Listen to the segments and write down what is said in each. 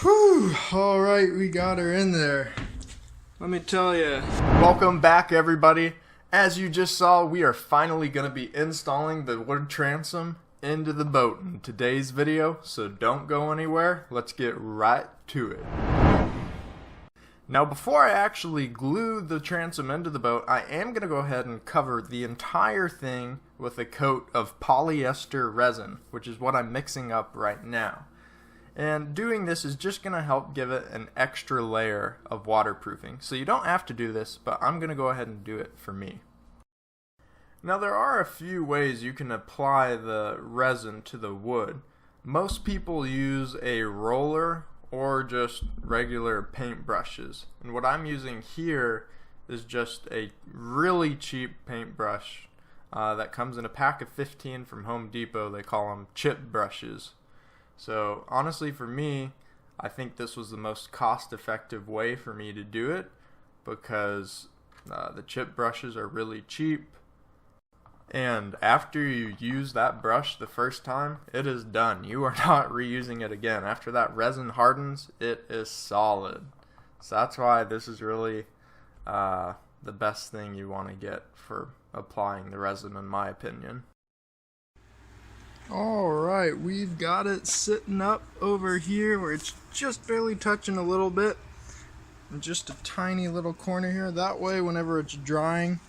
Whew, alright, we got her in there. Let me tell you. Welcome back, everybody. As you just saw, we are finally going to be installing the wood transom into the boat in today's video, so don't go anywhere. Let's get right to it. Now, before I actually glue the transom into the boat, I am going to go ahead and cover the entire thing with a coat of polyester resin, which is what I'm mixing up right now. And doing this is just going to help give it an extra layer of waterproofing. So you don't have to do this, but I'm going to go ahead and do it for me. Now, there are a few ways you can apply the resin to the wood. Most people use a roller or just regular paint brushes. And what I'm using here is just a really cheap paintbrush that comes in a pack of 15 from Home Depot. They call them chip brushes. So honestly, for me, I think this was the most cost-effective way for me to do it because the chip brushes are really cheap, and after you use that brush the first time, it is done. You are not reusing it again. After that resin hardens, it is solid. So that's why this is really the best thing you want to get for applying the resin, in my opinion. Alright, we've got it sitting up over here where it's just barely touching a little bit. And just a tiny little corner here. That way, whenever it's drying,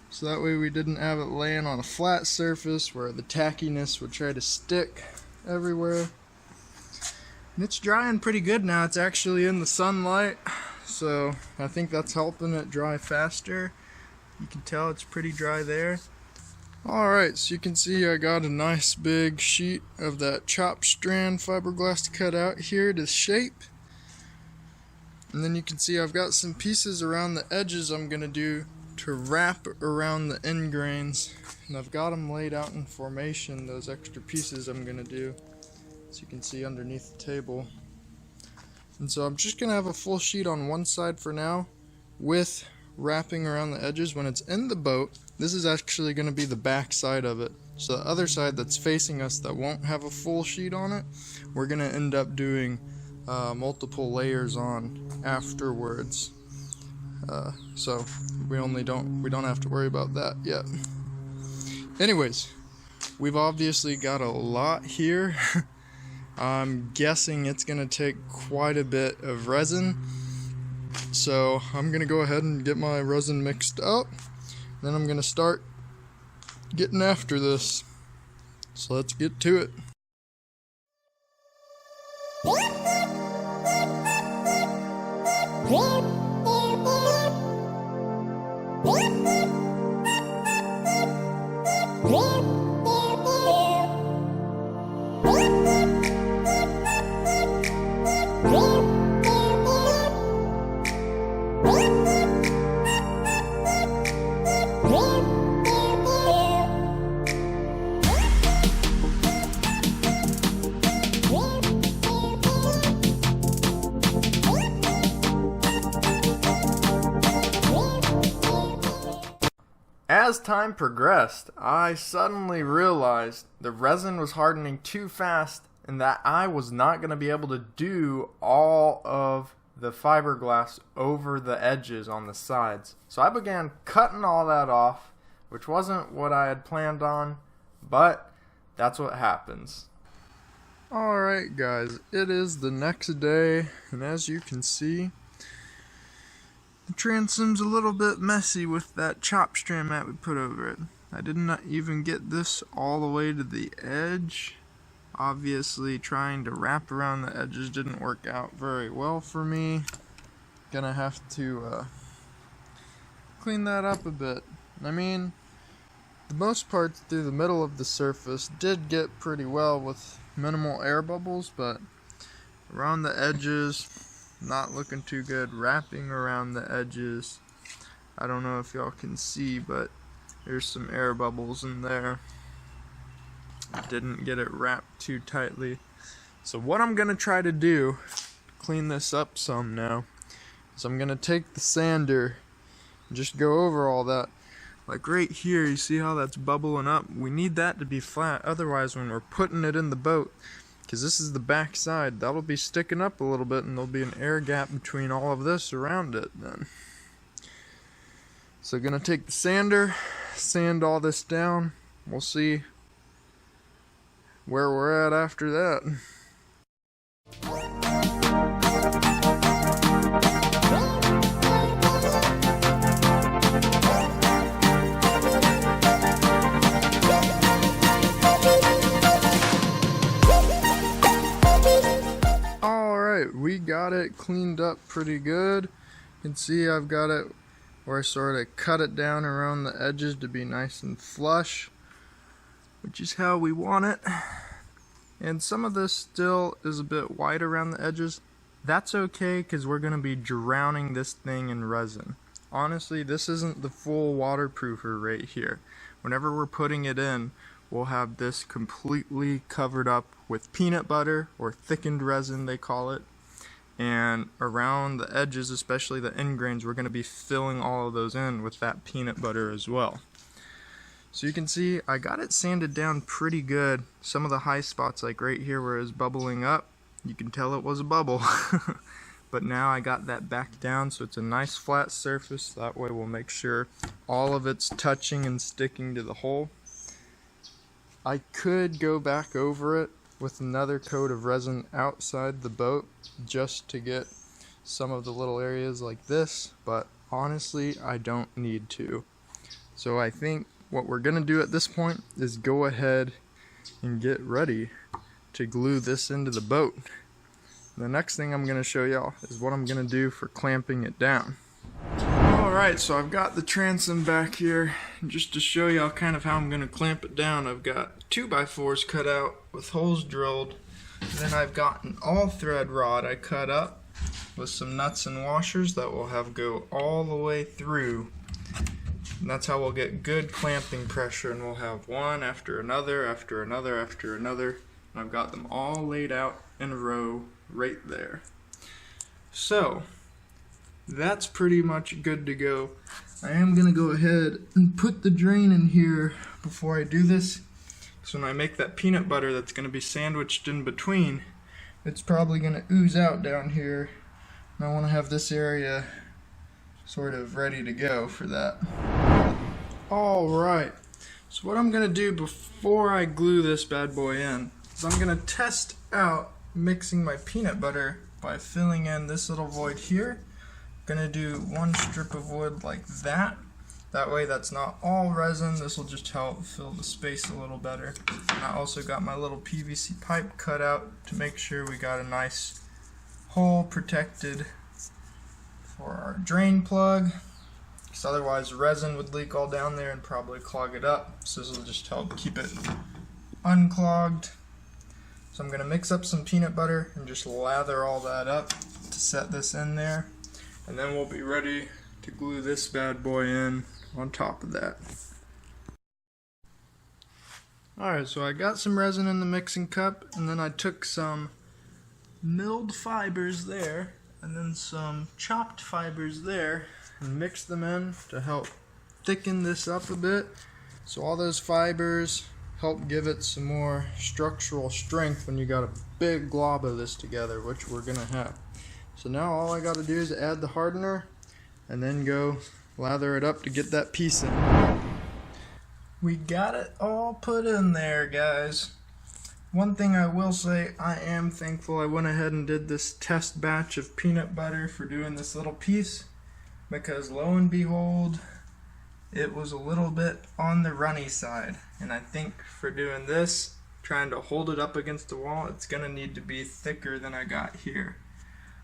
so that way we didn't have it laying on a flat surface where the tackiness would try to stick everywhere. And it's drying pretty good now. It's actually in the sunlight, so I think that's helping it dry faster. You can tell it's pretty dry there. Alright, so you can see I got a nice big sheet of that chopped strand fiberglass to cut out here to shape. And then you can see I've got some pieces around the edges I'm going to do to wrap around the end grains. And I've got them laid out in formation, those extra pieces I'm going to do, as you can see underneath the table. And so I'm just going to have a full sheet on one side for now, with wrapping around the edges. When it's in the boat, this is actually going to be the back side of it. So the other side that's facing us that won't have a full sheet on it, we're going to end up doing multiple layers on afterwards. So we don't have to worry about that yet. Anyways, we've obviously got a lot here. I'm guessing it's going to take quite a bit of resin. So I'm going to go ahead and get my resin mixed up. Then I'm going to start getting after this. So let's get to it. As time progressed, I suddenly realized the resin was hardening too fast and that I was not going to be able to do all of the fiberglass over the edges on the sides. So I began cutting all that off, which wasn't what I had planned on, but that's what happens. Alright guys, it is the next day, and as you can see, the transom's a little bit messy with that chop strand mat we put over it. I did not even get this all the way to the edge. Obviously, trying to wrap around the edges didn't work out very well for me. Gonna have to clean that up a bit. I mean, the most part through the middle of the surface did get pretty well with minimal air bubbles, but around the edges, not looking too good. Wrapping around the edges, I don't know if y'all can see, but there's some air bubbles in there. Didn't get it wrapped too tightly. So what I'm gonna try to do, clean this up some now, is I'm gonna take the sander and just go over all that. Like right here, you see how that's bubbling up? We need that to be flat, otherwise when we're putting it in the boat, because this is the back side. That'll be sticking up a little bit, and there'll be an air gap between all of this around it then. So gonna take the sander, sand all this down. We'll see where we're at after that. We got it cleaned up pretty good. You can see I've got it where I sort of cut it down around the edges to be nice and flush, which is how we want it. And some of this still is a bit white around the edges. That's okay, because we're going to be drowning this thing in resin. Honestly, this isn't the full waterproofer right here. Whenever we're putting it in, we'll have this completely covered up with peanut butter, or thickened resin they call it. And around the edges, especially the end grains, we're going to be filling all of those in with that peanut butter as well. So you can see I got it sanded down pretty good. Some of the high spots, like right here where it was bubbling up, you can tell it was a bubble. But now I got that back down, so it's a nice flat surface. That way we'll make sure all of it's touching and sticking to the hole. I could go back over it with another coat of resin outside the boat just to get some of the little areas like this, but honestly I don't need to. So I think what we're gonna do at this point is go ahead and get ready to glue this into the boat. The next thing I'm gonna show y'all is what I'm gonna do for clamping it down. Alright, so I've got the transom back here, and just to show y'all kind of how I'm gonna clamp it down, I've got 2x4s cut out with holes drilled, and then I've got an all thread rod I cut up with some nuts and washers that will have go all the way through, and that's how we'll get good clamping pressure, and we'll have one after another after another after another, and I've got them all laid out in a row right there. So that's pretty much good to go. I am going to go ahead and put the drain in here before I do this. So when I make that peanut butter that's going to be sandwiched in between, it's probably going to ooze out down here. And I want to have this area sort of ready to go for that. Alright, so what I'm going to do before I glue this bad boy in is I'm going to test out mixing my peanut butter by filling in this little void here. Gonna do one strip of wood like that. That way that's not all resin. This will just help fill the space a little better. And I also got my little PVC pipe cut out to make sure we got a nice hole protected for our drain plug, because otherwise resin would leak all down there and probably clog it up. So this will just help keep it unclogged. So I'm gonna mix up some peanut butter and just lather all that up to set this in there. And then we'll be ready to glue this bad boy in on top of that. Alright, so I got some resin in the mixing cup, and then I took some milled fibers there, and then some chopped fibers there, and mixed them in to help thicken this up a bit. So all those fibers help give it some more structural strength when you got a big glob of this together, which we're gonna have. So now all I got to do is add the hardener and then go lather it up to get that piece in. We got it all put in there, guys. One thing I will say, I am thankful I went ahead and did this test batch of peanut butter for doing this little piece, because lo and behold, it was a little bit on the runny side. And I think for doing this, trying to hold it up against the wall, it's going to need to be thicker than I got here.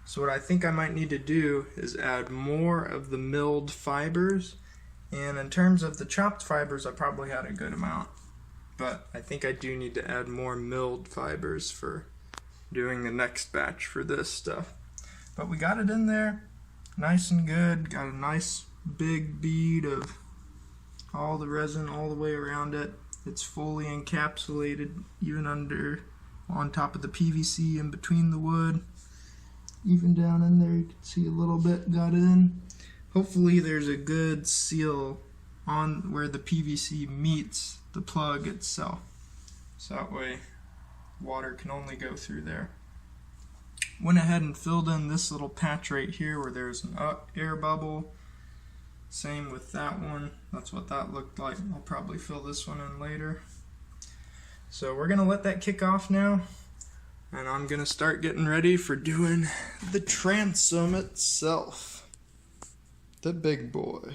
So what I think I might need to do is add more of the milled fibers, and in terms of the chopped fibers I probably had a good amount, but I think I do need to add more milled fibers for doing the next batch for this stuff. But we got it in there nice and good, got a nice big bead of all the resin all the way around it. It's fully encapsulated even on top of the PVC in between the wood. Even down in there you can see a little bit got in. Hopefully there's a good seal on where the PVC meets the plug itself, so that way water can only go through there. Went ahead and filled in this little patch right here where there's an air bubble. Same with that one. That's what that looked like. I'll probably fill this one in later. So we're gonna let that kick off now, and I'm gonna start getting ready for doing the transom itself. The big boy.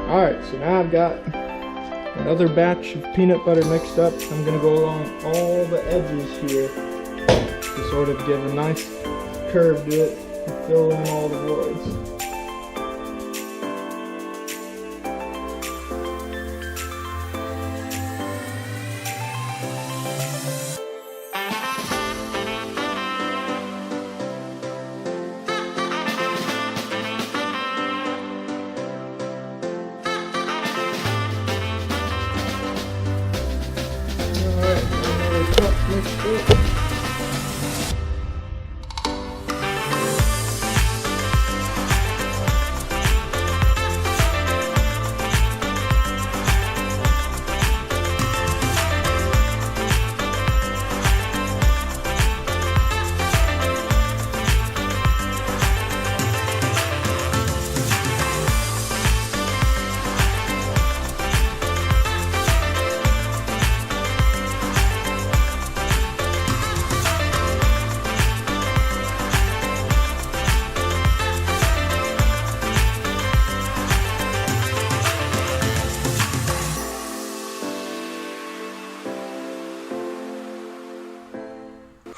Alright, so now I've got another batch of peanut butter mixed up. I'm going to go along all the edges here to sort of give a nice curve to it and fill in all the voids.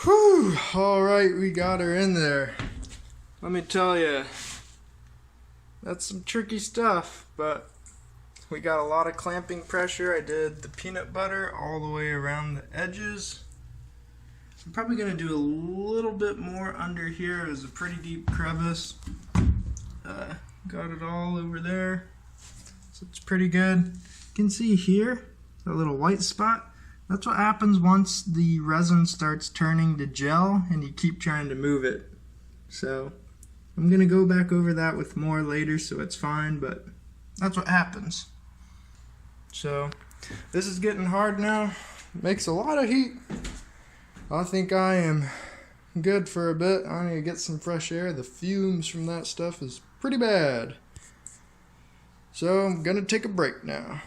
Whew, alright, we got her in there. Let me tell you, that's some tricky stuff, but we got a lot of clamping pressure. I did the peanut butter all the way around the edges. I'm probably going to do a little bit more under here. It was a pretty deep crevice. Got it all over there, so it's pretty good. You can see here, that little white spot. That's what happens once the resin starts turning to gel and you keep trying to move it. So I'm going to go back over that with more later, so it's fine, but that's what happens. So this is getting hard now. Makes a lot of heat. I think I am good for a bit. I need to get some fresh air. The fumes from that stuff is pretty bad. So I'm going to take a break now.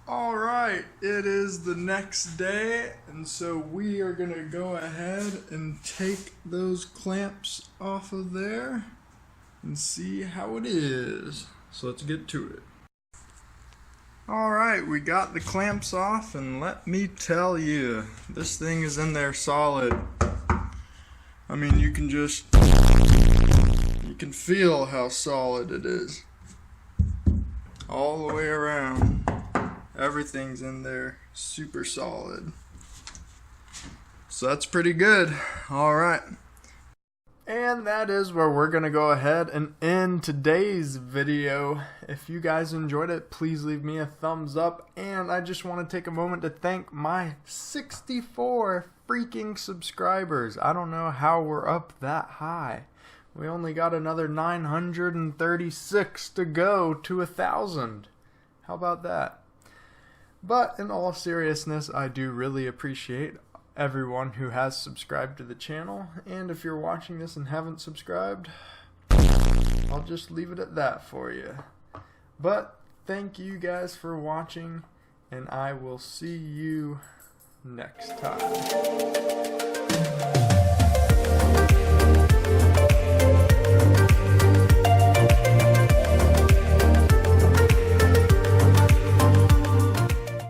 Alright, it is the next day, and so we are going to go ahead and take those clamps off of there and see how it is. So let's get to it. Alright, we got the clamps off, and let me tell you, this thing is in there solid. I mean, you can feel how solid it is. All the way around. Everything's in there super solid. So that's pretty good. Alright. And that is where we're going to go ahead and end today's video. If you guys enjoyed it, please leave me a thumbs up. And I just want to take a moment to thank my 64 freaking subscribers. I don't know how we're up that high. We only got another 936 to go to 1,000. How about that? But in all seriousness, I do really appreciate everyone who has subscribed to the channel, and if you're watching this and haven't subscribed, I'll just leave it at that for you. But thank you guys for watching, and I will see you next time.